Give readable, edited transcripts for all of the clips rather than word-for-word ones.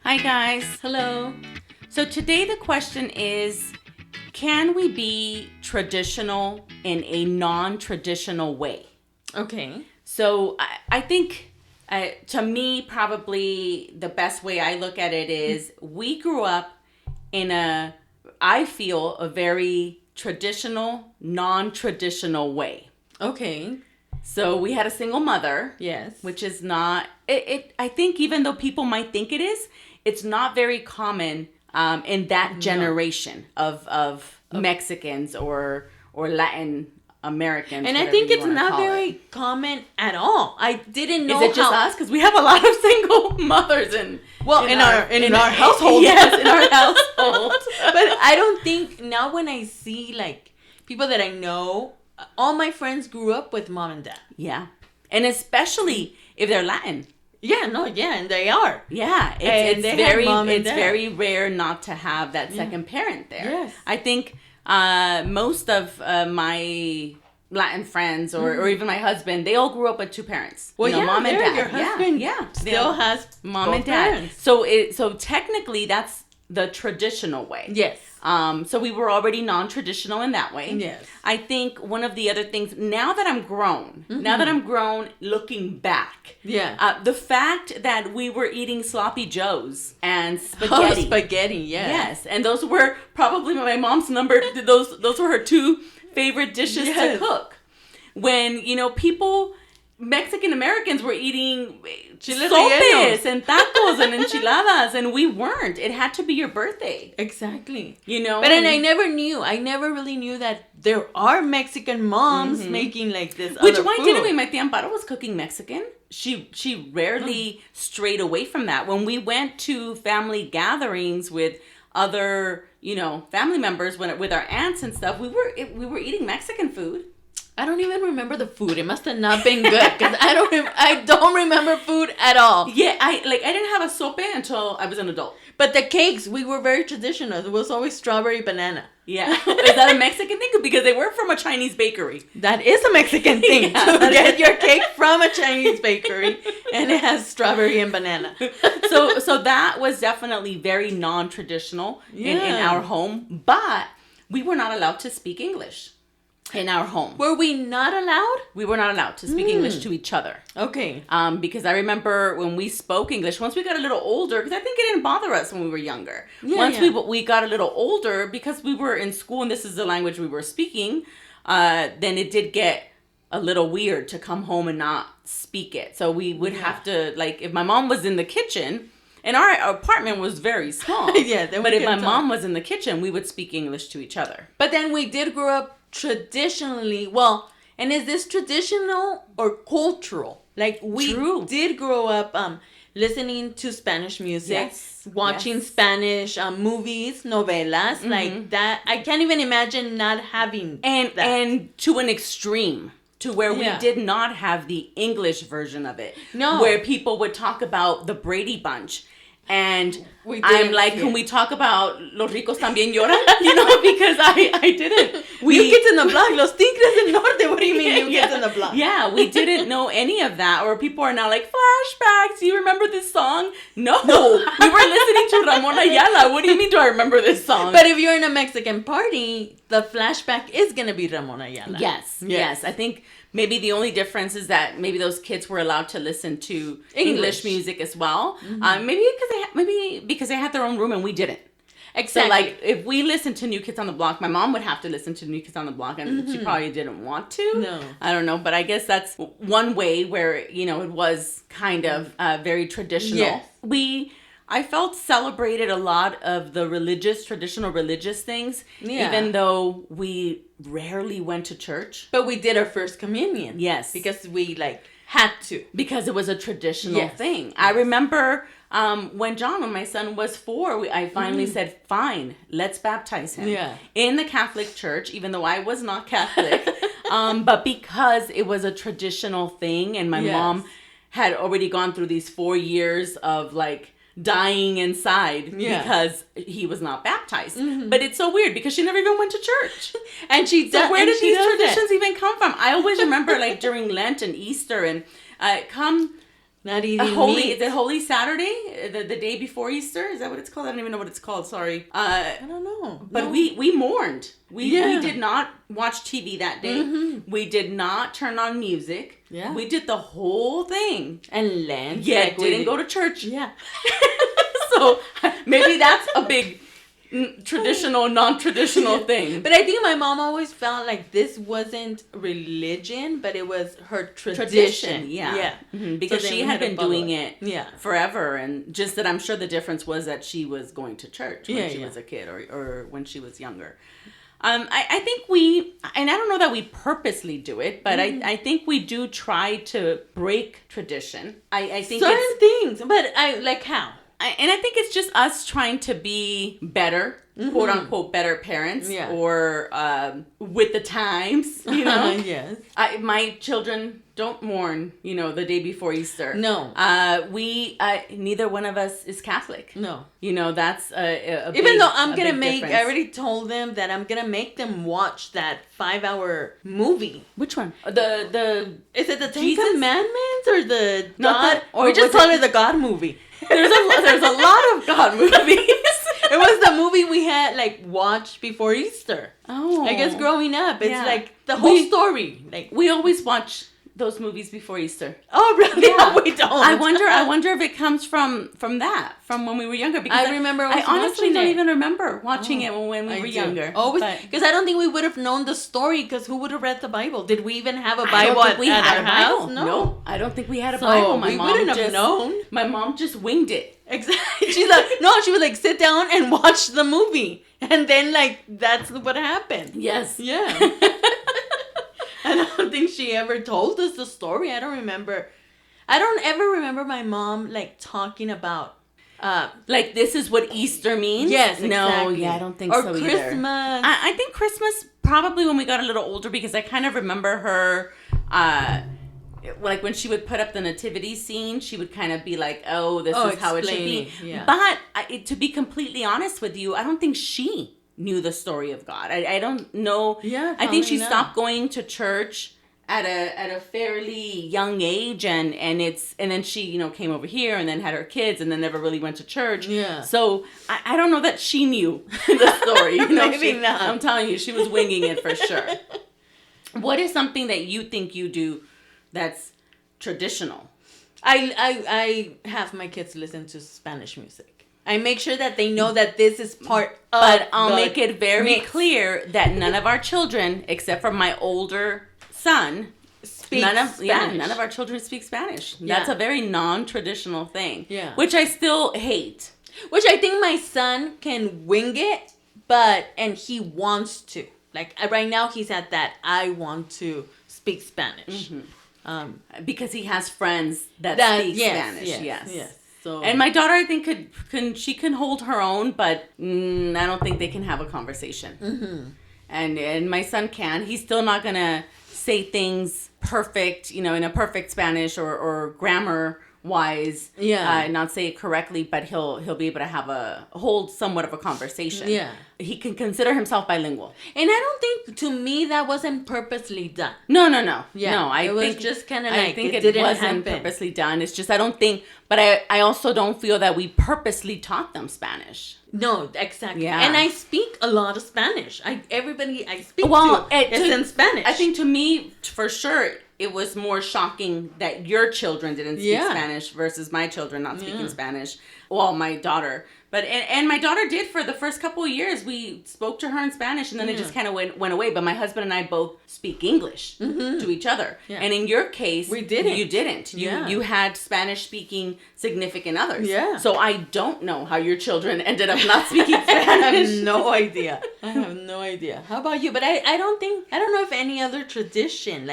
Hi, guys. Hello. So, today the question is, can we be traditional in a non traditional way? Okay. So, I think to me, probably the best way I look at it is we grew up in I feel, a very traditional, non traditional way. Okay. So, we had a single mother. Yes. Which is not I think even though people might think it is, it's not very common in that generation of Mexicans or Latin Americans. And I think it's not very common at all. I didn't know. Is it just us? Because we have a lot of single mothers in our household. Yes, in our household. But I don't think now when I see like people that I know, all my friends grew up with mom and dad. Yeah, and especially if they're Latin. Yeah, and they are. Yeah, it's very rare not to have that second parent there. Yes. I think most of my Latin friends or even my husband, they all grew up with two parents. Well, mom and dad. Your husband still has mom and dad. Parents. So technically that's the traditional way. Yes. So we were already non-traditional in that way. Yes. I think one of the other things, now that I'm grown, looking back, the fact that we were eating sloppy joes and spaghetti. Oh, spaghetti, yes. Yes, and those were probably my mom's those were her two favorite dishes to cook. When, people... Mexican Americans were eating sopes and tacos and enchiladas, and we weren't. It had to be your birthday. Exactly. But I never knew. I never really knew that there are Mexican moms making like this. Which other why food. didn't we? My tia Amparo was cooking Mexican. She rarely strayed away from that. When we went to family gatherings with other family members, with our aunts and stuff, we were eating Mexican food. I don't even remember the food. It must have not been good because I don't remember food at all. Yeah, I didn't have a sope until I was an adult. But the cakes, we were very traditional. It was always strawberry banana. Yeah. Is that a Mexican thing? Because they were from a Chinese bakery. That is a Mexican thing. To get your cake from a Chinese bakery and it has strawberry and banana. So that was definitely very non-traditional in our home. But we were not allowed to speak English in our home. Were we not allowed? We were not allowed to speak English to each other. Okay. Because I remember when we spoke English, once we got a little older, because I think it didn't bother us when we were younger. Once we got a little older, because we were in school and this is the language we were speaking, then it did get a little weird to come home and not speak it. So we would have to, if my mom was in the kitchen, and our apartment was very small. But if my mom was in the kitchen, we would speak English to each other. But then we did grow up traditionally, and is this traditional or cultural? Like we did grow up listening to Spanish music, watching Spanish movies, novelas, like that. I can't even imagine not having that. And to an extreme. To where we did not have the English version of it. No. Where people would talk about the Brady Bunch. And I'm like, can we talk about Los Ricos También Lloran? Because I didn't. New Kids in the Block, Los Tigres del Norte. What do you mean, New Kids in the Block? Yeah, we didn't know any of that. Or people are now like, flashbacks. Do you remember this song? No. We were listening to Ramon Ayala. What do you mean, do I remember this song? But if you're in a Mexican party, the flashback is going to be Ramon Ayala. Yes. I think maybe the only difference is that maybe those kids were allowed to listen to English music as well. Maybe because they had their own room and we didn't. Exactly. So, if we listened to New Kids on the Block, my mom would have to listen to New Kids on the Block, and she probably didn't want to. No. I don't know, but I guess that's one way where, it was kind of very traditional. Yes. I felt celebrated a lot of the traditional religious things, even though we rarely went to church. But we did our first communion. Yes. Because we, had to. Because it was a traditional thing. Yes. I remember when my son was 4, I finally said, fine, let's baptize him. Yeah. In the Catholic Church, even though I was not Catholic. But because it was a traditional thing and my mom had already gone through these 4 years of dying inside because he was not baptized. But it's so weird because she never even went to church. And where did these traditions even come from? I always remember during Lent and Easter and come not eating holy, meat. the Holy Saturday, the day before Easter. Is that what it's called? I don't even know what it's called. Sorry. I don't know. But we mourned. We did not watch TV that day. Mm-hmm. We did not turn on music. Yeah. We did the whole thing. And Lent. Yeah, like didn't go to church. Yeah. So maybe that's a big traditional, non-traditional thing. But I think my mom always felt like this wasn't religion, but it was her tradition. Yeah. Mm-hmm. Because so she had been doing it forever, and just that I'm sure the difference was that she was going to church when she was a kid or when she was younger. I think and I don't know that we purposely do it, but I think we do try to break tradition. I think certain things, but like how? And I think it's just us trying to be better, quote unquote, better parents, or with the times, you know. Yes. My children don't mourn, the day before Easter. No. Neither one of us is Catholic. No. That's a even big, though I'm gonna make. difference. I already told them that I'm gonna make them watch that 5-hour movie. Which one? The is it the Ten Commandments or the God? Or we just call it the God movie. There's a lot of God movies. It was the movie we had watched before Easter. Oh, I guess growing up, it's like the whole story. Like we always watch those movies before Easter. Oh, really? Yeah. No, we don't. I wonder if it comes from when we were younger. Because I remember. I honestly don't even remember watching it when we were younger. Oh, because I don't think we would have known the story. Because who would have read the Bible? Did we even have a Bible at our house? No, I don't think we had a Bible. We wouldn't have known. My mom just winged it. Exactly. She's like, no, she would sit down and watch the movie, and then that's what happened. Yes. Yeah. I don't think she ever told us the story. I don't remember. I don't ever remember my mom talking about this is what Easter means. Yes, exactly. No, yeah, I don't think so Christmas. either. I think Christmas probably when we got a little older, because I kind of remember her when she would put up the nativity scene, she would kind of be like, "Oh, this is how it should be." Yeah. But to be completely honest with you, I don't think she knew the story of God. I don't know. Yeah, I think she stopped going to church at a fairly young age, and then she came over here and then had her kids and then never really went to church. Yeah. So I don't know that she knew the story. Maybe not. I'm telling you, she was winging it for sure. What is something that you think you do that's traditional? I have my kids listen to Spanish music. I make sure that they know that this is part of. But I'll make it very clear that none of our children, except for my older son, none of our children speak Spanish. Yeah. That's a very non-traditional thing. Yeah. Which I still hate. Which I think my son can wing it, and he wants to. Right now he's at that I want to speak Spanish. Mm-hmm. Because he has friends that speak Spanish. Yes. So, and my daughter, I think, can hold her own, but I don't think they can have a conversation. Mm-hmm. And my son can. He's still not gonna say things perfect, in a perfect Spanish or grammar wise. Yeah. Not say it correctly, but he'll be able to hold somewhat of a conversation. Yeah. He can consider himself bilingual. And I don't think, to me, that wasn't purposely done. No. Yeah. No, I think was just kind of I think it didn't wasn't happen. purposely done. It's just I don't think, but I also don't feel that we purposely taught them Spanish. No, exactly. Yeah. And I speak a lot of Spanish. Everybody I speak to is in Spanish. I think to me, for sure, it was more shocking that your children didn't speak Spanish versus my children not speaking Spanish. Well, my daughter. But and my daughter did for the first couple of years. We spoke to her in Spanish, and then it just kind of went away. But my husband and I both speak English to each other. Yeah. And in your case, we didn't. You didn't. You had Spanish-speaking significant others. Yeah. So I don't know how your children ended up not speaking Spanish. I have no idea. How about you? But I don't know if any other tradition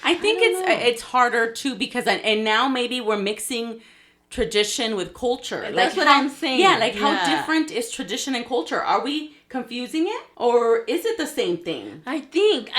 I think it's harder too because and now maybe we're mixing tradition with culture. That's what I'm saying. Yeah, how different is tradition and culture? Are we confusing it, or is it the same thing? I think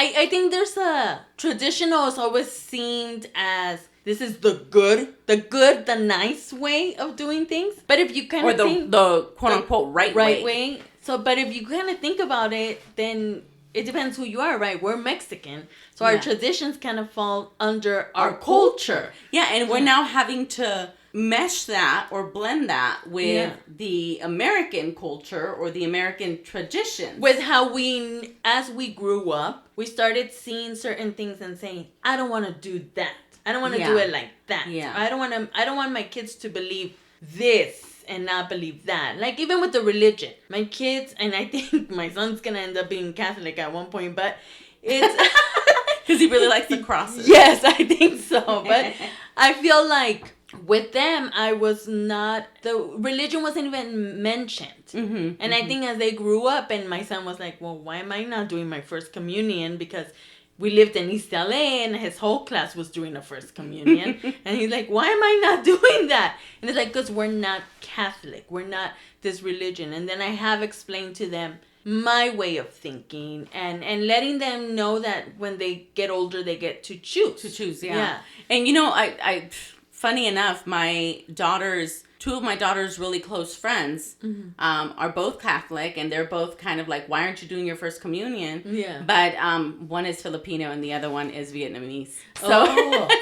there's a traditional is always seen as this is the good, the nice way of doing things. But if you think the quote unquote right way. So, but if you kind of think about it, then it depends who you are, right? We're Mexican, so Yeah. our traditions kind of fall under our culture. Yeah, and we're now having to mesh that or blend that with the American culture or the American traditions. With how we, as we grew up, we started seeing certain things and saying, I don't want to do that. I don't want to do it like that. Yeah. I don't want my kids to believe this and not believe that. Like, even with the religion. My kids, and I think my son's going to end up being Catholic at one point, but it's... Because he really likes the crosses. Yes, I think so. But I feel like with them, the religion wasn't even mentioned. Mm-hmm, and I think as they grew up, and my son was like, well, why am I not doing my first communion? Because we lived in East LA and his whole class was doing a first communion. And he's like, why am I not doing that? And it's like, because we're not Catholic. We're not this religion. And then I have explained to them my way of thinking and letting them know that when they get older, they get to choose. Yeah. And I funny enough, two of my daughter's really close friends are both Catholic, and they're both kind of like, why aren't you doing your first communion? Yeah. But one is Filipino and the other one is Vietnamese. So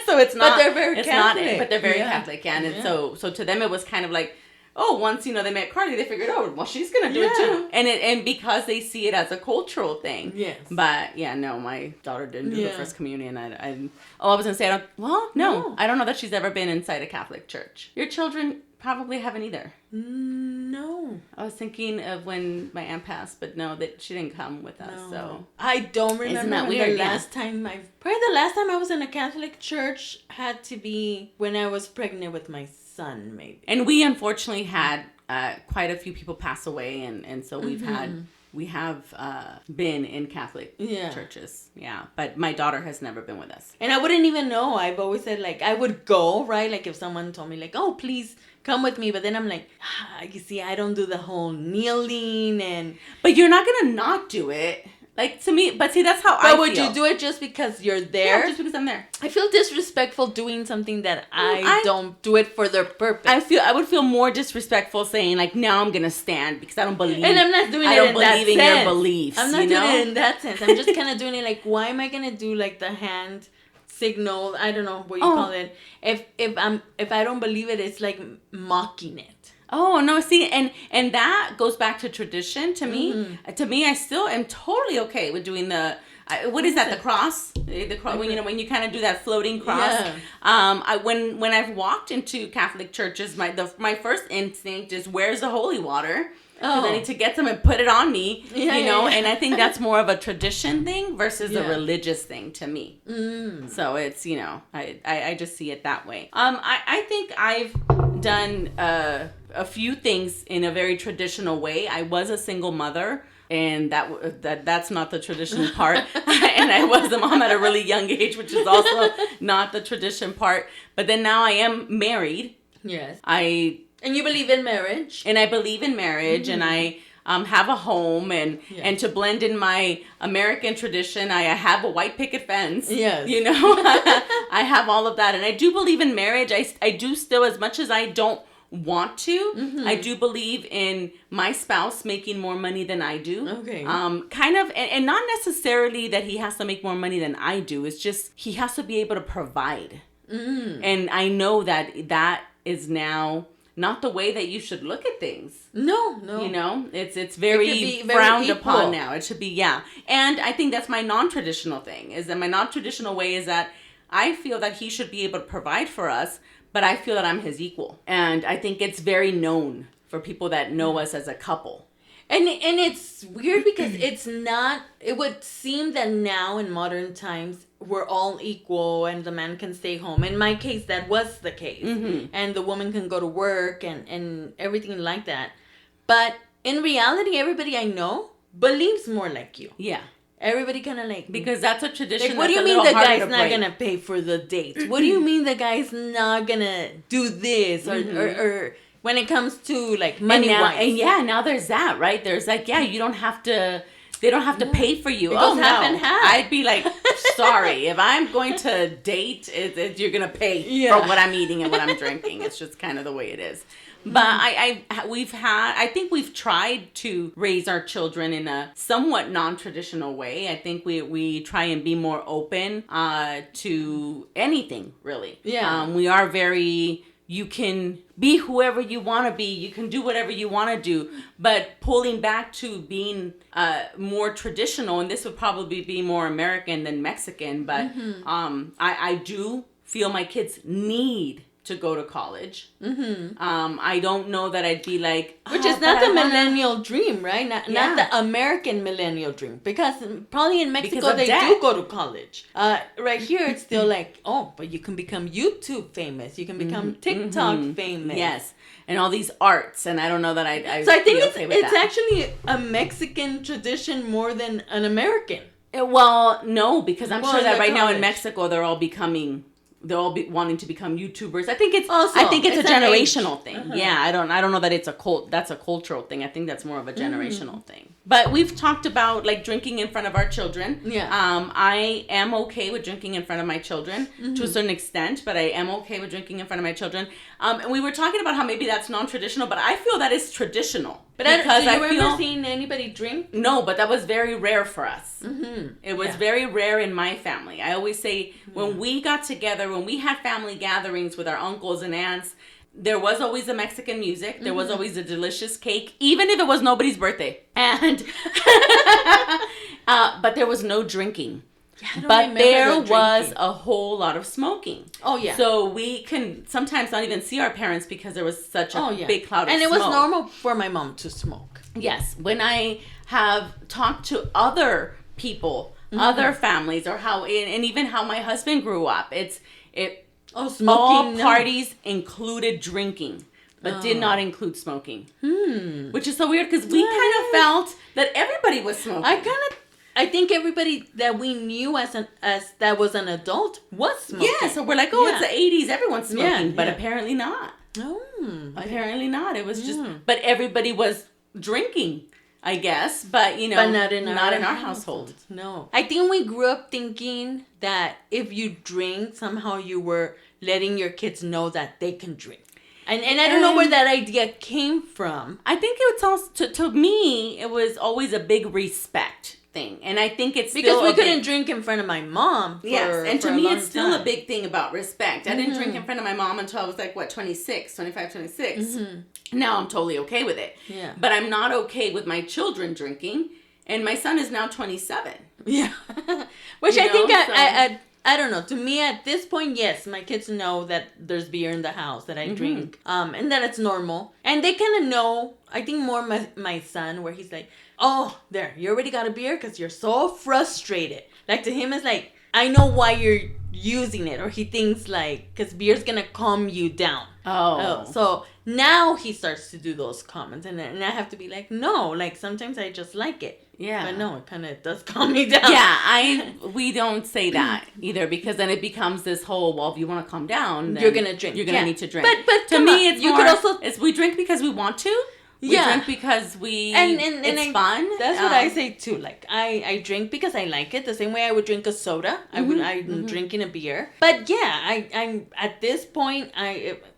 so it's not. But they're very Catholic. But they're very Catholic, and so to them it was kind of like, once they met Carly, they figured, she's gonna do it too, and because they see it as a cultural thing. Yes. But no, my daughter didn't do the first communion. I was gonna say, I don't know that she's ever been inside a Catholic church. Your children probably haven't either. No. I was thinking of when my aunt passed, but no, that she didn't come with us. No. So I don't remember. Isn't that weird? The last time I was in a Catholic church had to be when I was pregnant with my son, maybe. And we unfortunately had quite a few people pass away, and so we have been in Catholic churches. Yeah, but my daughter has never been with us. And I wouldn't even know. I've always said, like, I would go, right? Like, if someone told me, like, oh, please come with me. But then I'm like, you see, I don't do the whole kneeling and... But you're not going to not do it. Like, to me, but see, that's how I feel. But would you do it just because you're there? Yeah, just because I'm there. I feel disrespectful doing something that I don't do it for their purpose. I would feel more disrespectful saying, like, now I'm going to stand because I don't believe. And I'm not doing it in that sense. I don't believe in your beliefs. I'm not doing it in that sense. I'm just kind of doing it like, why am I going to do like the hand signal? I don't know what you call it. If I don't believe it, it's like mocking it. Oh, no, see, and that goes back to tradition to me. Mm-hmm. To me, I still am totally okay with doing the, what is that, the cross? The cross, when you kind of do that floating cross. Yeah. When I've walked into Catholic churches, my first instinct is, where's the holy water? Because I need to get some and put it on me, and I think that's more of a tradition thing versus a religious thing to me. Mm. So it's, I just see it that way. I think I've done a few things in a very traditional way. I was a single mother, and that's not the tradition part. And I was a mom at a really young age, which is also not the tradition part. But then now I am married. Yes. And you believe in marriage. And I believe in marriage, and I have a home, and to blend in my American tradition, I have a white picket fence. Yes. I have all of that, and I do believe in marriage. I do still, as much as I don't want to, I do believe in my spouse making more money than I do. Okay. Kind of, and not necessarily that he has to make more money than I do. It's just he has to be able to provide. Mm. And I know that is now not the way that you should look at things. No. It's very frowned upon now. It should be, And I think that's my non-traditional thing, is that my non-traditional way is that I feel that he should be able to provide for us, but I feel that I'm his equal. And I think it's very known for people that know us as a couple. And it's weird because it would seem that now in modern times, we're all equal and the man can stay home. In my case, that was the case. Mm-hmm. And the woman can go to work and everything like that. But in reality, everybody I know believes more like you. Yeah. Everybody kind of like... Because that's a tradition. Like, what do you mean the guy's not going to pay for the date? What do you mean the guy's not going to do this? Or when it comes to like money-wise. And now there's that, right? There's like, you don't have to... They don't have to pay for you. It goes half and half. I'd be like, sorry, if I'm going to date, you're going to pay for what I'm eating and what I'm drinking. It's just kind of the way it is. But I think we've tried to raise our children in a somewhat non-traditional way. I think we try and be more open to anything, really. Yeah. We are very, you can be whoever you want to be. You can do whatever you want to do. But pulling back to being more traditional, and this would probably be more American than Mexican, but I do feel my kids need to go to college. I don't know that I'd be like, which is not the millennial dream, right? Not the American millennial dream, because probably in Mexico they do go to college. Right here it's still like, oh, but you can become YouTube famous, you can become TikTok famous, yes, and all these arts, and I don't know that I so I think it's actually a Mexican tradition more than an American. Well, no, because I'm sure that right now in Mexico they're all wanting to become YouTubers. I think it's a generational thing. Yeah, I don't know that that's a cultural thing. I think that's more of a generational thing. But we've talked about like drinking in front of our children. Yeah. I am okay with drinking in front of my children to a certain extent, but I am okay with drinking in front of my children. And we were talking about how maybe that's non-traditional, but I feel that is traditional. But have you ever seen anybody drink? No, but that was very rare for us. It was very rare in my family. I always say when we got together, when we had family gatherings with our uncles and aunts, there was always a Mexican music. There was always a delicious cake, even if it was nobody's birthday. And but there was no drinking. Yeah, but there was a whole lot of smoking. Oh, yeah. So we can sometimes not even see our parents because there was such a big cloud of smoke. And it was normal for my mom to smoke. Yes. When I have talked to other people, other families, or and even how my husband grew up, smoking, all parties included drinking, but did not include smoking. Which is so weird because we kind of felt that everybody was smoking. I think everybody that we knew as that was an adult was smoking. Yeah, so we're like, it's the 80s, everyone's smoking, but apparently not. Apparently not. It was just, but everybody was drinking, I guess, but but not in our household. No. I think we grew up thinking that if you drink, somehow you were letting your kids know that they can drink. And I don't know where that idea came from. I think it was also, to me, it was always a big respect thing. And I think it's because we couldn't drink in front of my mom. And to me, it's still a big thing about respect. I didn't drink in front of my mom until I was like, 26. Now I'm totally okay with it. Yeah. But I'm not okay with my children drinking. And my son is now 27. Yeah. Which I think I don't know. To me, at this point, yes, my kids know that there's beer in the house, that I drink, and that it's normal. And they kind of know, I think more my son, where he's like, oh, there, you already got a beer because you're so frustrated. Like, to him, it's like, I know why you're using it. Or he thinks, like, because beer's going to calm you down. Oh. So now he starts to do those comments. And I have to be like, no, like, sometimes I just like it. Yeah. But no, it kind of does calm me down. Yeah, we don't say that either, because then it becomes this whole, well, if you want to calm down, then you're going to drink. You're going to need to drink. But to me, it's more, we drink because we want to. We drink because it's fun. That's what I say too. Like, I drink because I like it. The same way I would drink a soda. I'm drinking a beer. But yeah, I'm at this point,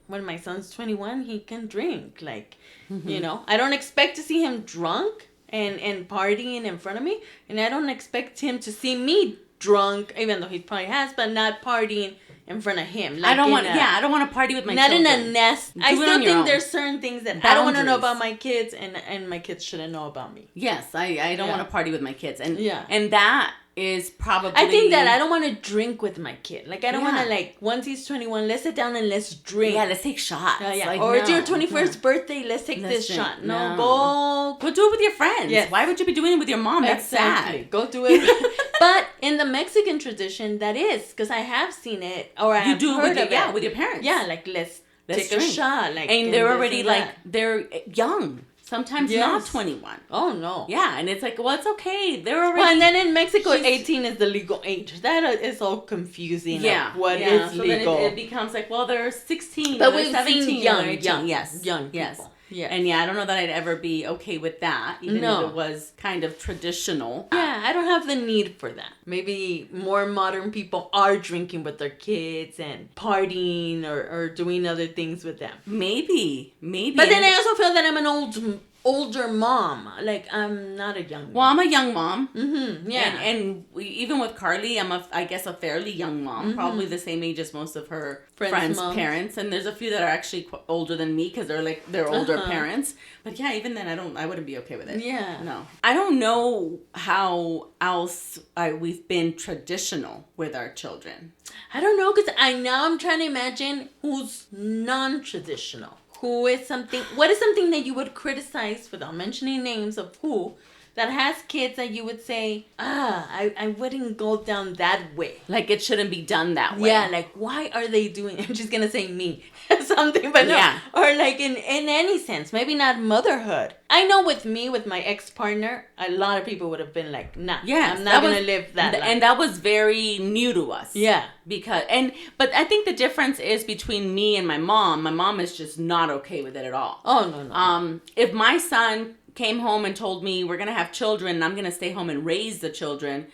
when my son's 21, he can drink. Like, I don't expect to see him drunk and partying in front of me. And I don't expect him to see me drunk, even though he probably has, but not partying in front of him. Like, I don't want to party with my children. Not in a nest. I still think there's certain things that I don't want to know about my kids, and my kids shouldn't know about me. Yes, I don't want to party with my kids. And that is probably... I think that I don't want to drink with my kid. Like, I don't want to, like, once he's 21, let's sit down and let's drink. Yeah, let's take shots. Like, or it's your 21st birthday, let's take this shot. No, go do it with your friends. Yes. Why would you be doing it with your mom? That's sad. Go do it. But in the Mexican tradition, that is, because I have seen it, or I have heard of it. Yeah, with your parents. Yeah, like, let's take a shot. Like, and they're already, like, they're young. Sometimes not 21. Oh, no. Yeah, and it's like, well, it's okay. They're already... Well, and then in Mexico, 18 is the legal age. That is all confusing. Yeah. What is legal. Then it becomes like, well, they're 16 but or 17 young or 18. Young people. Yeah. And yeah, I don't know that I'd ever be okay with that, even if it was kind of traditional. Yeah, I don't have the need for that. Maybe more modern people are drinking with their kids and partying or doing other things with them. Maybe. But then I also feel that I'm an older mom. Like, I'm not a young mom. Well, I'm a young mom. Mm-hmm. Yeah. And even with Carly, I'm I guess a fairly young mom, probably the same age as most of her friends' parents. And there's a few that are actually older than me because they're older parents. But yeah, even then I wouldn't be okay with it. Yeah. No. I don't know how else we've been traditional with our children. I don't know, because I'm trying to imagine who's non-traditional. What is something that you would criticize, without mentioning names of who, that has kids that you would say, I wouldn't go down that way. Like, it shouldn't be done that way. Yeah, like, why are they doing it? I'm just going to say me. Something, but no. Yeah. Or like in any sense, maybe not motherhood. I know with my ex-partner, a lot of people would have been like, nah, I'm not going to live that life. And that was very new to us. Yeah. But I think the difference is between me and my mom is just not okay with it at all. Oh, no. If my son came home and told me we're going to have children and I'm going to stay home and raise the children,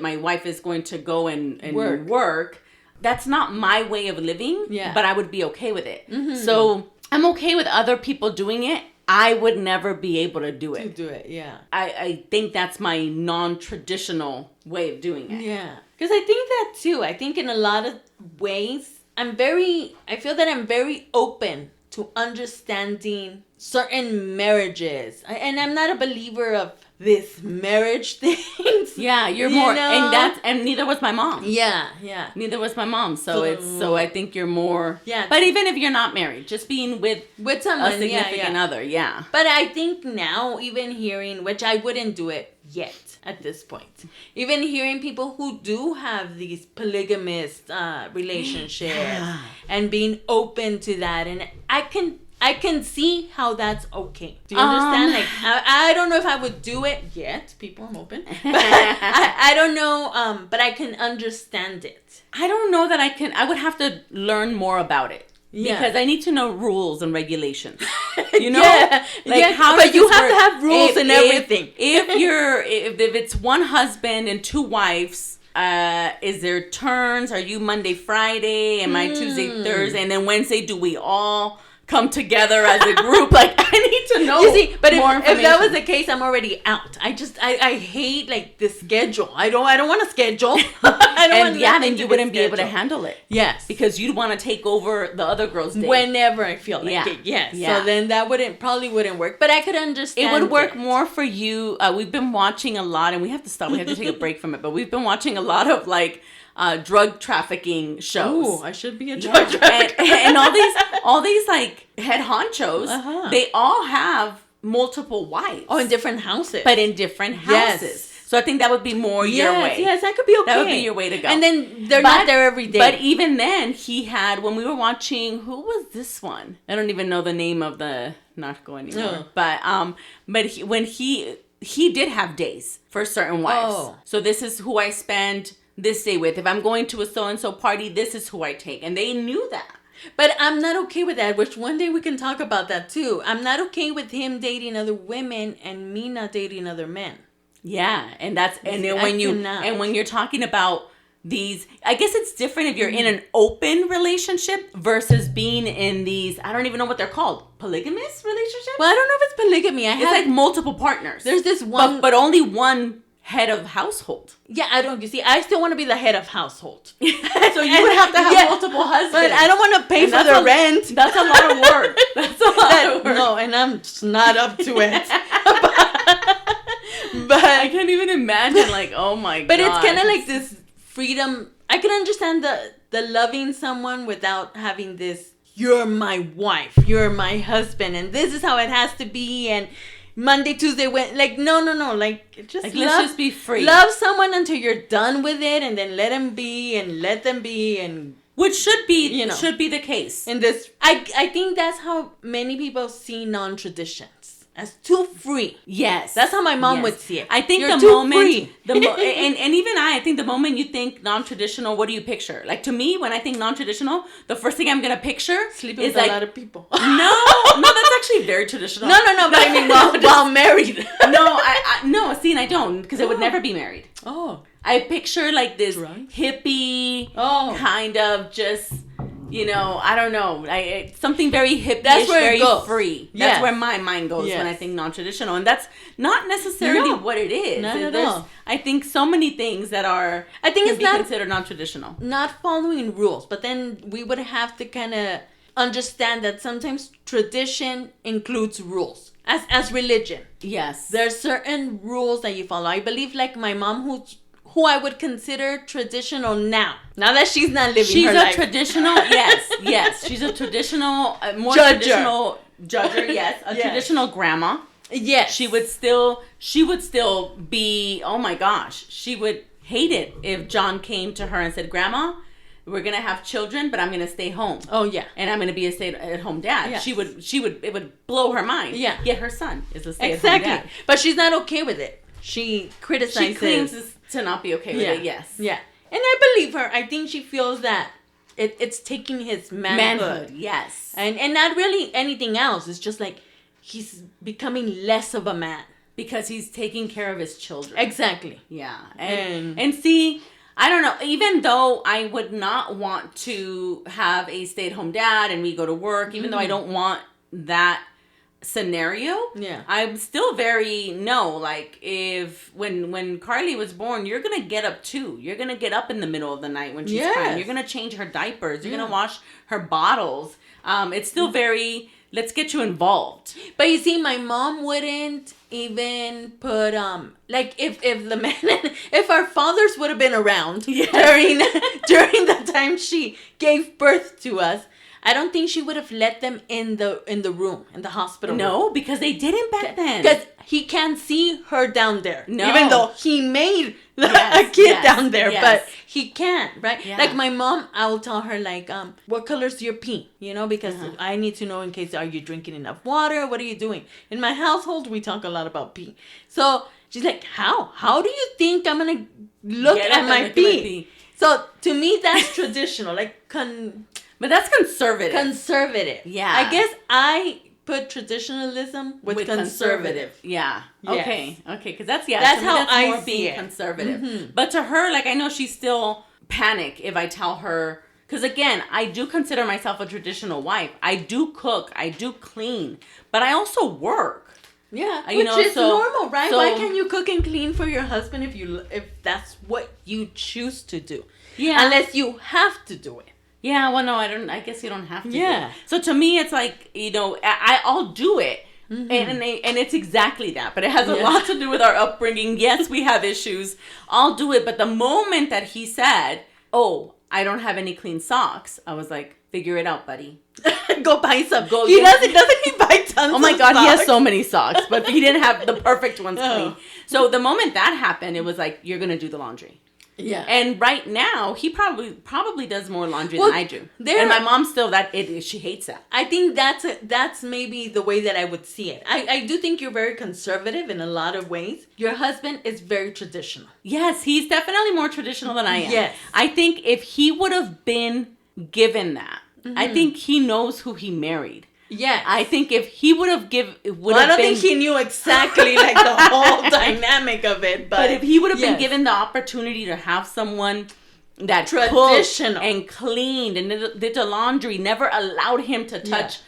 my wife is going to go and work. That's not my way of living, but I would be okay with it. Mm-hmm. So I'm okay with other people doing it. I would never be able to do it. To do it, yeah. I think that's my non-traditional way of doing it. Yeah. Because I think that too. I think in a lot of ways, I feel that I'm very open to understanding certain marriages. And I'm not a believer of this marriage things. Yeah, you're more, know? and neither was my mom. Yeah. Neither was my mom. So I think you're more. Yeah. But even if you're not married, just being with someone, a significant other, yeah. But I think now, even hearing, which I wouldn't do it yet at this point, even hearing people who do have these polygamous relationships and being open to that, and I can see how that's okay. Do you understand? Like, I don't know if I would do it yet. People, I'm open. But I don't know, but I can understand it. I don't know that I can. I would have to learn more about it. Yeah. Because I need to know rules and regulations. You know? How but you have to have rules and everything. If it's one husband and two wives, is there turns? Are you Monday, Friday? Am I Tuesday, Thursday? And then Wednesday, do we all come together as a group? Like, I need to know. You see, but if that was the case, I'm already out. I hate like the schedule. I don't want to schedule. Then you wouldn't be able to handle it. Yes, because you'd want to take over the other girl's day whenever I feel like it. Yes. Yeah. So then that probably wouldn't work. But I could understand. It would work more for you. We've been watching a lot, and we have to stop. We have to take a break from it. But we've been watching a lot of like drug trafficking shows. Oh, I should be a drug trafficker. And all these like head honchos, they all have multiple wives. Oh, in different houses. But in different houses. Yes. So I think that would be more your way. Yes, that could be okay. That would be your way to go. And then they're not there every day. But even then, when we were watching, who was this one? I don't even know the name of not go anymore. No. But he did have days for certain wives. Oh. So this is who I spend this day with. If I'm going to a so-and-so party, this is who I take. And they knew that. But I'm not okay with that, which one day we can talk about that too. I'm not okay with him dating other women and me not dating other men. Yeah, and when you're talking about these, I guess it's different if you're in an open relationship versus being in these, I don't even know what they're called, polygamous relationships? Well, I don't know if it's polygamy. It's like multiple partners. There's this one, but only one head of household. Yeah, you see, I still want to be the head of household. So you would have to have multiple husbands. But I don't want to pay for the rent. That's a lot of work. That's a lot of work. No, and I'm just not up to it. But I can't even imagine, like, oh my god. But it's kind of like this freedom. I can understand the loving someone without having this, you're my wife, you're my husband, and this is how it has to be, and Monday, Tuesday, no. Like, let's just be free. Love someone until you're done with it, and then let them be, and which should be, should be the case. In this, I think that's how many people see non-traditions. As too free. Yes. That's how my mom would see it. I think and even I think the moment you think non-traditional, what do you picture? Like, to me, when I think non-traditional, the first thing I'm going to picture sleeping with a lot of people. No, that's actually very traditional. No, but I mean while married. No, see, and I don't, because I would never be married. Oh. I picture like this hippie kind of just, I don't know, something very hippie. That's where very it goes. Free. That's where my mind goes when I think non-traditional, and that's not necessarily what it is. Not at all. I think so many things that are can be considered non-traditional. Not following rules, but then we would have to kind of understand that sometimes tradition includes rules. As religion. Yes. There's certain rules that you follow. I believe like my mom who I would consider traditional now that she's not living her life. She's a traditional, yes. She's a traditional, more traditional judger, yes. A traditional grandma. Yes. She would still be, oh my gosh, she would hate it if John came to her and said, Grandma, we're going to have children, but I'm going to stay home. Oh, yeah. And I'm going to be a stay-at-home dad. Yes. It would blow her mind. Yeah. Yet her son is a stay-at-home dad. But she's not okay with it. She criticizes. She claims to not be okay with it, yes. Yeah. And I believe her. I think she feels that it's taking his manhood. Yes. And not really anything else. It's just like he's becoming less of a man. Because he's taking care of his children. Exactly. Yeah. And see, I don't know, even though I would not want to have a stay-at-home dad and we go to work, even though I don't want that scenario, I'm still like if when Carly was born, you're gonna get up too. You're gonna get up in the middle of the night when she's crying. You're gonna change her diapers. You're gonna wash her bottles. It's still very, let's get you involved. But you see, my mom wouldn't even put like if the man if our fathers would have been around during the time she gave birth to us, I don't think she would have let them in the room, in the hospital room. No, because they didn't back then. Because he can't see her down there. No. Even though he made a kid down there, but he can't, right? Yeah. Like my mom, I will tell her like, what color's your pee? Because I need to know in case, are you drinking enough water? What are you doing? In my household, we talk a lot about pee. So she's like, how? How do you think I'm going to look at my pee? So to me, that's traditional. Like, but that's conservative. Conservative. Yeah. I guess I put traditionalism with conservative. Yeah. Yes. Okay. Because that's how I more see being it. Conservative. Mm-hmm. But to her, like, I know she's still panic if I tell her, because again, I do consider myself a traditional wife. I do cook. I do clean. But I also work. Yeah, which is normal, right? So, why can't you cook and clean for your husband if that's what you choose to do? Yeah. Unless you have to do it. Yeah, well, no, I don't. I guess you don't have to. Yeah. Do it. So to me, it's like, I'll do it, and it's exactly that. But it has a lot to do with our upbringing. Yes, we have issues. I'll do it. But the moment that he said, "Oh, I don't have any clean socks," I was like, "Figure it out, buddy. Go buy some." Doesn't he buy tons? Oh my God, he has so many socks, but he didn't have the perfect ones clean. So the moment that happened, it was like, you're gonna do the laundry. Yeah. And right now, he probably does more laundry than I do. And my mom still, she hates that. I think that's maybe the way that I would see it. I do think you're very conservative in a lot of ways. Your husband is very traditional. Yes, he's definitely more traditional than I am. Yes. I think if he would have been given that, I think he knows who he married. Yeah, I think if he would have I don't think he knew exactly like the whole dynamic of it, but if he would have been given the opportunity to have someone that cooked and cleaned and did the laundry, never allowed him to touch,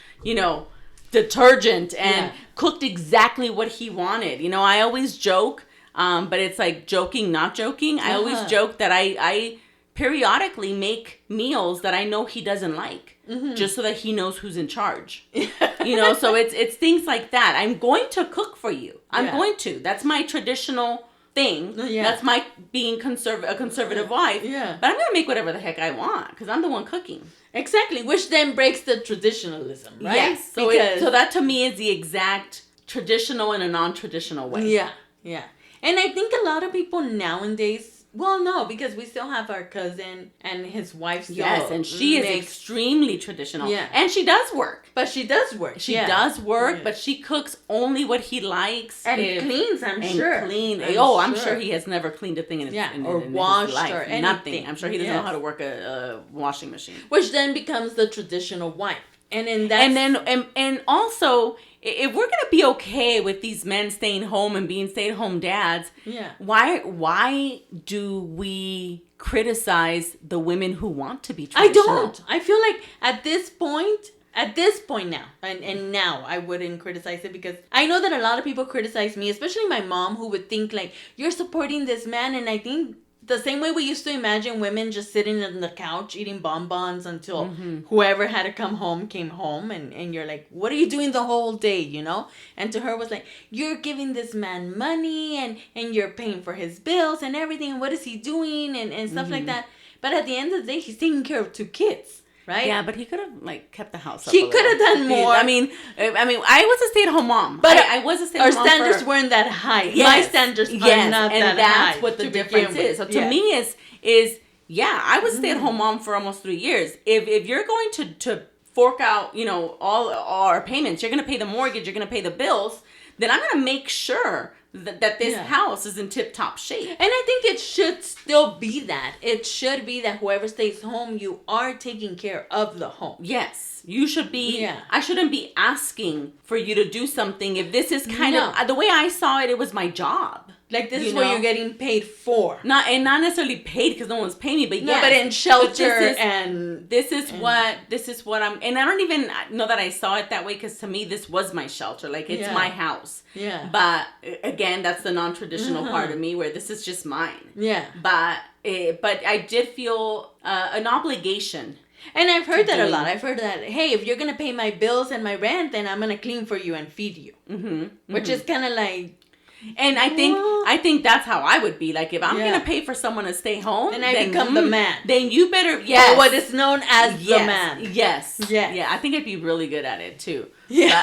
detergent and cooked exactly what he wanted. I always joke, but it's like joking, not joking. I always joke that I periodically make meals that I know he doesn't like. Just so that he knows who's in charge. So it's things like that. I'm going to cook for you. I'm going to. That's my traditional thing. Yeah. That's my being a conservative wife. Yeah. But I'm going to make whatever the heck I want because I'm the one cooking. Exactly. Which then breaks the traditionalism, right? Yes. So that to me is the exact traditional in a non-traditional way. Yeah. Yeah. And I think a lot of people nowadays, well, no, because we still have our cousin and his wife still. Yes, and she is extremely traditional. Yeah. And she does work. But she does work. She does work, but she cooks only what he likes. And cleans, I'm sure. I'm sure he has never cleaned a thing in his washed his life. Or anything. Nothing. I'm sure he doesn't know how to work a washing machine. Which then becomes the traditional wife. And then and also, if we're gonna be okay with these men staying home and being stay-at-home dads, why do we criticize the women who want to be traditional? I don't. I feel like at this point now, and now I wouldn't criticize it, because I know that a lot of people criticize me, especially my mom, who would think like, you're supporting this man. And I think the same way we used to imagine women just sitting on the couch eating bonbons until whoever had to come home came home, and you're like, what are you doing the whole day, you know? And to her was like, you're giving this man money and you're paying for his bills and everything, and what is he doing, and stuff like that. But at the end of the day, he's taking care of 2 kids. Right? Yeah, but he could have like kept the house up. He could have done more. I mean, I was a stay-at-home mom, but I was a stay-at-home mom. Our standards weren't that high. Yes. My standards are not that high. And that's what the difference is. So to me is I was a stay-at-home mom for almost 3 years. If you're going to fork out, you know, all our payments, you're going to pay the mortgage, you're going to pay the bills, then I'm going to make sure that this house is in tip-top shape. And I think it should still be that. It should be that whoever stays home, you are taking care of the home. Yes. You should be. Yeah. I shouldn't be asking for you to do something if this is kind of... The way I saw it, it was my job. Like, this is what you're getting paid for. Not necessarily paid because no one's paying me, but but in shelter this is what I'm... And I don't even know that I saw it that way, because to me, this was my shelter. Like, it's my house. Yeah. But again, that's the non-traditional part of me, where this is just mine. Yeah. But I did feel an obligation. And I've heard that a lot. I've heard that, hey, if you're going to pay my bills and my rent, then I'm going to clean for you and feed you. Which is kind of like... And I think that's how I would be. Like, if I'm going to pay for someone to stay home, then I become the man. Then you better, or what is known as the man. Yes. Yeah, I think I'd be really good at it too. Yeah.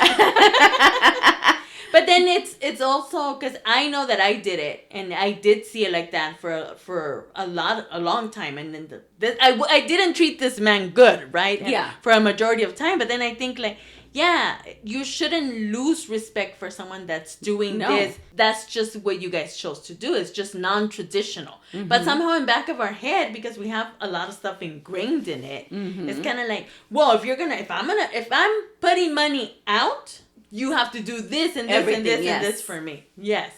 But then it's also because I know that I did it, and I did see it like that for a long time, and then I didn't treat this man good, right? Yeah. For a majority of time, but then I think like, yeah, you shouldn't lose respect for someone that's doing this. That's just what you guys chose to do. It's just non-traditional. But somehow in back of our head, because we have a lot of stuff ingrained in it, it's kind of like, well, if I'm putting money out, you have to do this and this and this and this for me. Yes.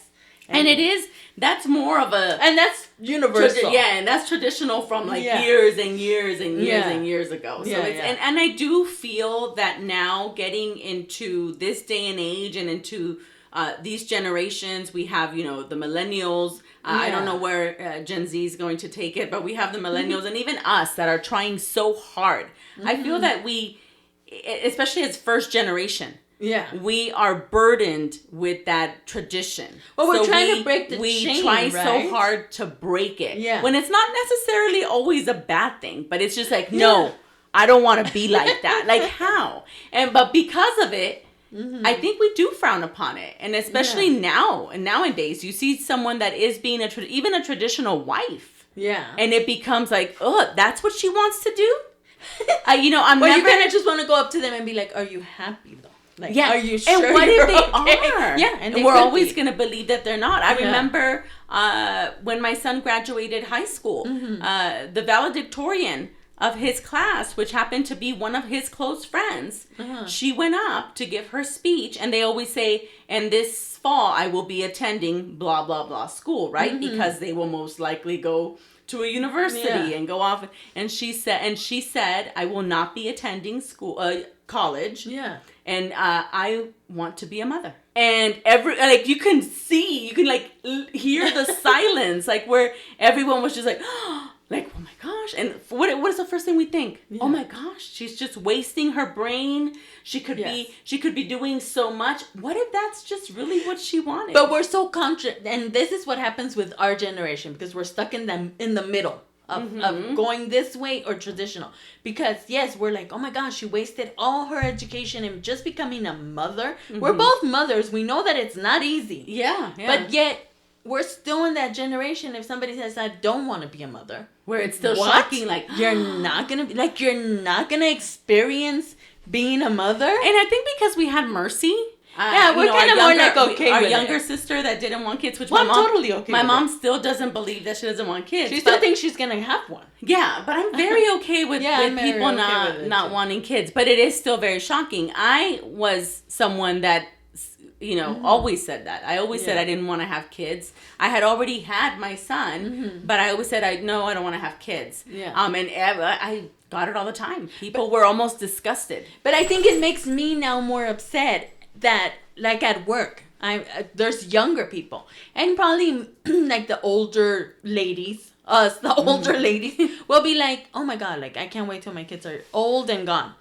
And that's more of a... And that's universal. And that's traditional from like years and years and years and years ago. So And I do feel that now, getting into this day and age and into these generations, we have, you know, the millennials. I don't know where Gen Z is going to take it, but we have the millennials and even us that are trying so hard. I feel that we, especially as first generation, we are burdened with that tradition. Well, we're trying to break the chain, We try so hard to break it. Yeah. When it's not necessarily always a bad thing, but it's just like, no, I don't want to be like that. Like, how? But because of it, I think we do frown upon it. And especially now, and nowadays, you see someone that is being even a traditional wife. Yeah. And it becomes like, oh, that's what she wants to do? You know, you kind of just want to go up to them and be like, are you happy though? Like, are you sure? And what if they okay? are? Yeah, and we're always going to believe that they're not. I remember when my son graduated high school, the valedictorian of his class, which happened to be one of his close friends, she went up to give her speech, and they always say, and this fall I will be attending blah, blah, blah school, right? Because they will most likely go to a university and go off. And she said, I will not be attending college. Yeah. And I want to be a mother. And you can hear the silence, like where everyone was just like, like, oh my gosh. And what is the first thing we think? Yeah. Oh my gosh, she's just wasting her brain. She could be doing so much. What if that's just really what she wanted? But we're so conscious, and this is what happens with our generation, because we're stuck in the middle of going this way or traditional. Because yes, we're like, oh my gosh, she wasted all her education and just becoming a mother. We're both mothers. We know that it's not easy. Yeah. But yet we're still in that generation. If somebody says, I don't want to be a mother, where it's still shocking, like, you're not gonna experience being a mother. And I think because we had Mercy, we're kind of more like okay our with younger it. sister that didn't want kids, which well, my mom totally okay. My mom still doesn't believe that she doesn't want kids. She still thinks she's gonna have one. Yeah, but I'm very okay with people not wanting kids. But it is still very shocking. I was someone that always said that. I always said I didn't want to have kids. I had already had my son, but I always said I don't want to have kids. Yeah. And I got it all the time. People were almost disgusted. But I think it makes me now more upset that, like at work, there's younger people and probably like the older ladies, the older ladies will be like, oh my God, like I can't wait till my kids are old and gone.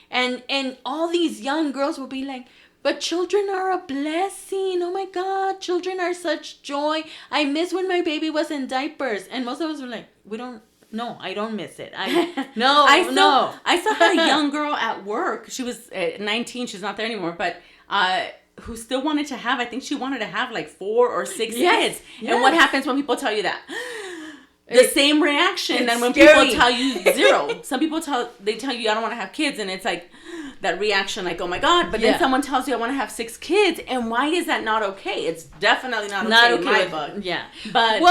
And all these young girls will be like, but children are a blessing. Oh my God, children are such joy. I miss when my baby was in diapers. And most of us were like, no, I don't miss it. I still had a young girl at work. She was 19. She's not there anymore. But who still wanted to have, I think she wanted to have like 4 or 6 kids. Yes. And what happens when people tell you that? The same reaction than when scary. people tell you 0. Some people tell you I don't want to have kids, and it's like that reaction like, oh my God. But then someone tells you I want to have 6 kids, and why is that not okay? It's definitely not okay in my book. Yeah. But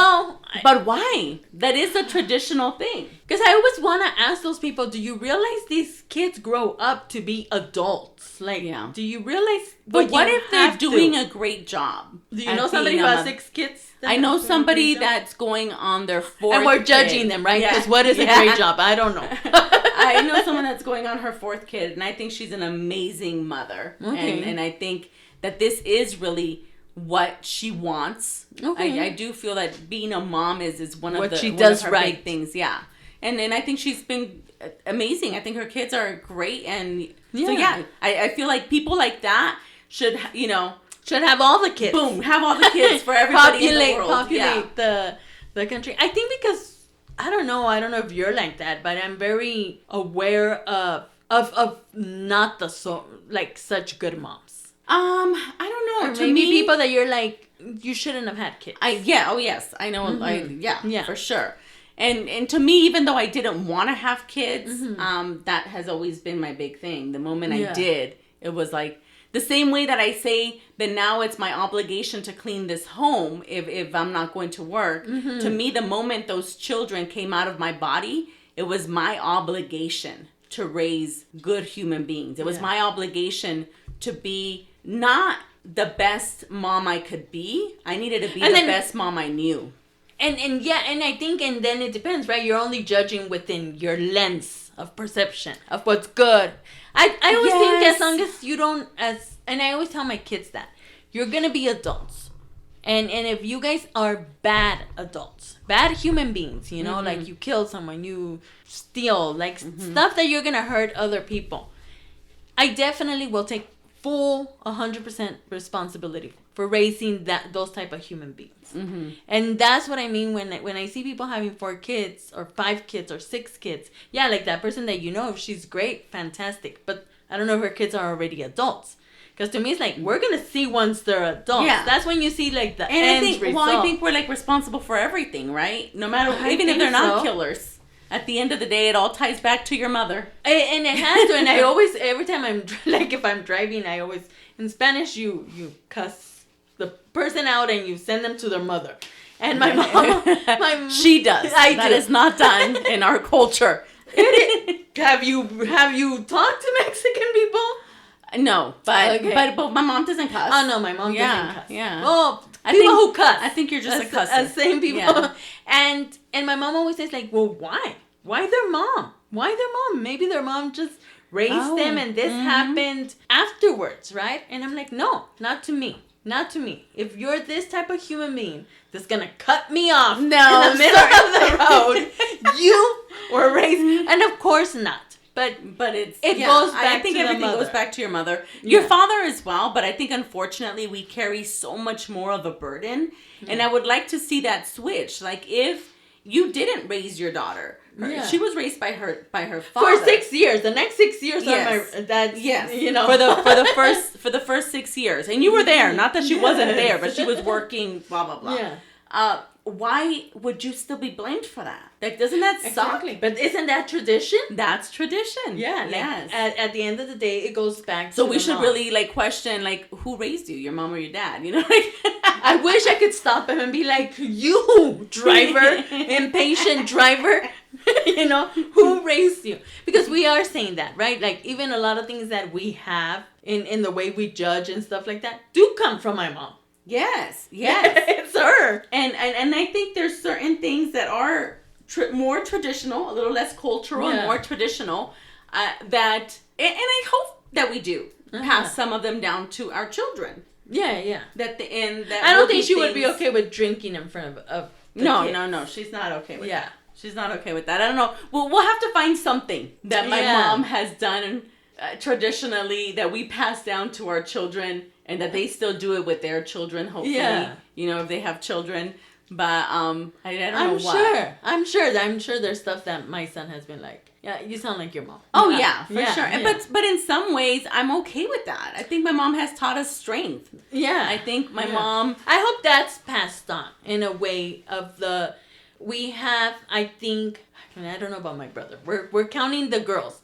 why? That is a traditional thing. Because I always want to ask those people, do you realize these kids grow up to be adults? Like, do you realize? But what if they're doing a great job? Do you know somebody who has 6 kids? I know somebody that's going on their 4th and we're judging them, right? Because what is a great job? I don't know. I know someone that's going on her 4th kid, and I think she's an amazing mother. Okay. And I think that this is really what she wants. Okay. I do feel that being a mom is one of her big things. Yeah. And I think she's been amazing. I think her kids are great. And so, I feel like people like that should have all the kids. Boom, have all the kids for everybody in the world. Populate the country. I think because, I don't know if you're like that, but I'm very aware of not such good moms. I don't know. Or maybe people that you're like, you shouldn't have had kids. Yes. I know. Mm-hmm. For sure. And to me, even though I didn't want to have kids, that has always been my big thing. The moment I did, it was like, the same way that I say that now it's my obligation to clean this home if I'm not going to work. Mm-hmm. To me, the moment those children came out of my body, it was my obligation to raise good human beings. It was my obligation to be not the best mom I could be. I needed to be the best mom I knew. And I think, and then it depends, right? You're only judging within your lens of perception of what's good. I always think as long as you don't, and I always tell my kids that, you're going to be adults. And if you guys are bad adults, bad human beings, like you kill someone, you steal, like stuff that you're going to hurt other people, I definitely will take full 100% responsibility for raising those type of human beings. Mm-hmm. And that's what I mean when I see people having 4 kids or 5 kids or 6 kids. Yeah, like that person that if she's great, fantastic. But I don't know if her kids are already adults. Because to me, it's like, we're going to see once they're adults. Yeah. That's when you see like the end result. I think we're like responsible for everything, right? No matter, even if they're not killers. At the end of the day, it all ties back to your mother. And it has to. And I always, every time if I'm driving, I always, in Spanish, you cuss the person out and you send them to their mother. And my mom, she does. That is not done in our culture. Have you talked to Mexican people? No, but my mom doesn't cuss. Oh no, my mom doesn't cuss. Yeah. Oh, people who cuss. I think you're just a cusser. Same people. Yeah. And my mom always says like, well, why? Why their mom? Why their mom? Maybe their mom just raised them and this happened afterwards, right? And I'm like, no, not to me. Not to me. If you're this type of human being that's gonna cut me off in the middle of the road, you were raised, and of course not. But it goes back. I think to everything goes back to your mother, your father as well. But I think unfortunately we carry so much more of a burden, and I would like to see that switch. Like if you didn't raise your daughter. She was raised by her father for 6 years. The next 6 years are my dad's. Yes, for the first 6 years, and you were there. Not that she wasn't there, but she was working. Blah blah blah. Yeah. why would you still be blamed for that? Like, doesn't that suck? Exactly. But isn't that tradition? That's tradition. Yeah. Like, yes. At the end of the day, it goes back to so we should really like question like who raised you, your mom or your dad? You know, like I wish I could stop him and be like, you driver, impatient driver, you know, who raised you? Because we are saying that, right? Like even a lot of things that we have in the way we judge and stuff like that do come from my mom. Yes. It's her. And I think there's certain things that are more traditional, a little less cultural and more traditional, and I hope that we do pass some of them down to our children. Yeah. That I don't think she would be okay with drinking in front of the kids. No. She's not okay with that. She's not okay with that. I don't know. We'll have to find something that my mom has done traditionally that we pass down to our children and that they still do it with their children, hopefully. Yeah. You know, if they have children. But I don't know what. I'm sure there's stuff that my son has been like, yeah, you sound like your mom. Oh, yeah, for sure. Yeah. But in some ways, I'm okay with that. I think my mom has taught us strength. Yeah. I think my mom... I hope that's passed on in a way of we have, I think... I don't know about my brother. We're counting the girls.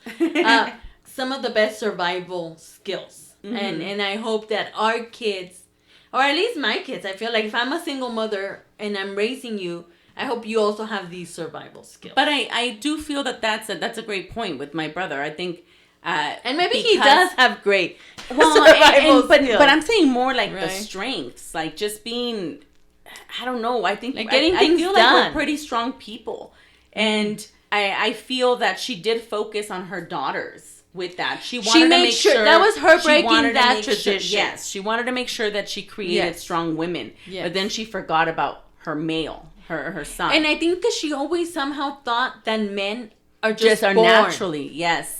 Some of the best survival skills. Mm-hmm. And I hope that our kids, or at least my kids, I feel like if I'm a single mother and I'm raising you, I hope you also have these survival skills. But I do feel that's a great point with my brother. I think, and maybe he does have great survival skills. But I'm saying more like the strengths, like just being. I don't know. I think like getting things done. Like we're pretty strong people, and I feel that she did focus on her daughters. With that, she wanted to make sure that was her breaking that tradition. Yes, she wanted to make sure that she created strong women. Yes. But then she forgot about her male. Her son. And I think because she always somehow thought that men are just are born naturally,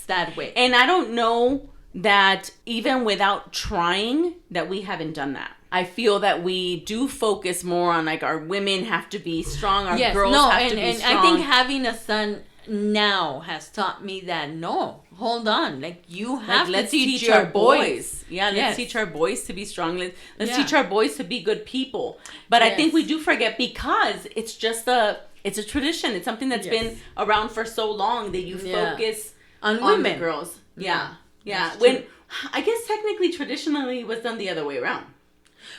that way. And I don't know that even without trying that we haven't done that. I feel that we do focus more on like our women have to be strong, our girls have to be strong. I think having a son now has taught me that hold on, like you have to teach our boys. Yeah, let's teach our boys to be strong. Let's teach our boys to be good people. But I think we do forget because it's just it's a tradition. It's something that's been around for so long that you focus on women, the girls. Yeah. When I guess technically, traditionally, it was done the other way around.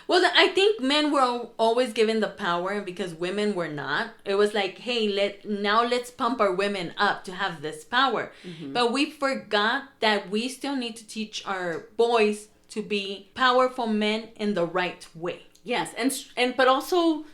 Well, I think men were always given the power, and because women were not, it was like, hey, let's pump our women up to have this power. Mm-hmm. But we forgot that we still need to teach our boys to be powerful men in the right way. Yes, and but also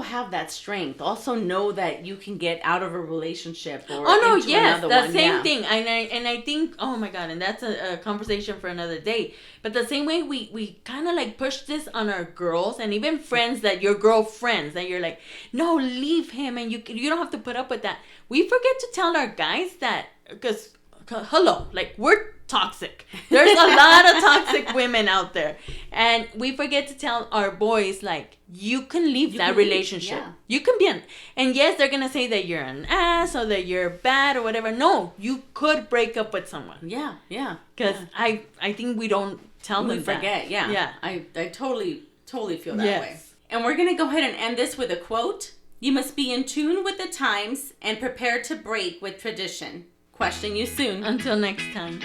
have that strength. Also know that you can get out of a relationship or another the same thing. And I think, oh my God, and that's a conversation for another day. But the same way we kind of like push this on our girls and even friends that your girlfriends that you're like, no, leave him and you don't have to put up with that. We forget to tell our guys that because hello, like we're toxic. There's a lot of toxic women out there. And we forget to tell our boys, like, you can leave that relationship. Yeah. You can be and yes, they're going to say that you're an ass or that you're bad or whatever. No, you could break up with someone. Yeah. Because I think we don't tell them that. We forget, yeah. I totally feel that way. And we're going to go ahead and end this with a quote. You must be in tune with the times and prepare to break with tradition. Question you soon. Until next time.